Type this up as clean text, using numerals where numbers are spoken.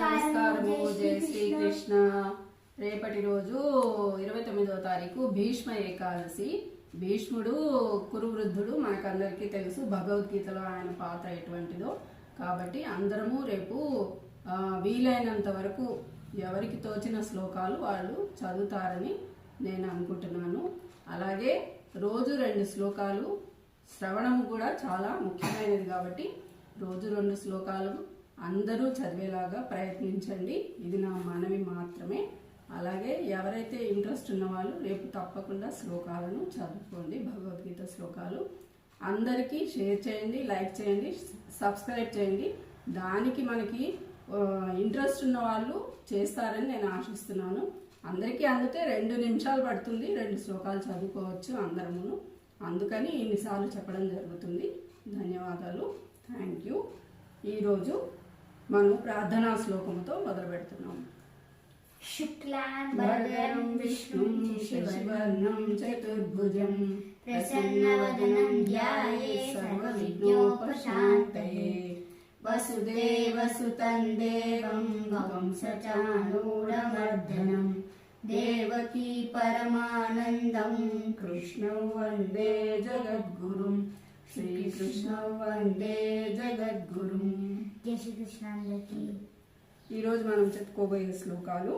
నమస్కారము. జై శ్రీకృష్ణ. రేపటి రోజు 29వ తారీఖు భీష్మ ఏకాదశి. భీష్ముడు కురువృద్ధుడు, మనకందరికీ తెలుసు భగవద్గీతలో ఆయన పాత్ర ఎటువంటిదో. కాబట్టి అందరము రేపు వీలైనంత వరకు ఎవరికి తోచిన శ్లోకాలు వాళ్ళు చదువుతారని నేను అనుకుంటున్నాను. అలాగే రోజు 2 శ్లోకాలు, శ్రవణము కూడా చాలా ముఖ్యమైనది కాబట్టి రోజు 2 శ్లోకాలు అందరూ చదివేలాగా ప్రయత్నించండి. ఇది నా మనవి మాత్రమే. అలాగే ఎవరైతే ఇంట్రెస్ట్ ఉన్న వాళ్ళు రేపు తప్పకుండా శ్లోకాలను చదువుకోండి. భగవద్గీత శ్లోకాలు అందరికీ షేర్ చేయండి, లైక్ చేయండి, సబ్స్క్రైబ్ చేయండి. దానికి మనకి ఇంట్రెస్ట్ ఉన్న వాళ్ళు చేస్తారని నేను ఆశిస్తున్నాను. అందరికీ అందితే 2 నిమిషాలు పడుతుంది, 2 శ్లోకాలు చదువుకోవచ్చు అందరమును. అందుకని ఇన్నిసార్లు చెప్పడం జరుగుతుంది. ధన్యవాదాలు. Thank you. ఈరోజు మనం ప్రార్థనా శ్లోకంతో మొదలు పెడుతున్నాం. శుక్లాంబరధరం విష్ణుం శశివర్ణం చతుర్భుజం ప్రసన్నవదనం ధ్యాయేత్ సర్వవిఘ్నోపశాంతయే వసుదేవసుతం దేవం కంసచాణూరమర్దనం దేవకీ పరమానందం కృష్ణం వందే జగద్గురుం శ్రీకృష్ణం వందే జగద్గురుం. జై శ్రీకృష్ణ. ఈరోజు మనం చెప్పుకోబోయే శ్లోకాలు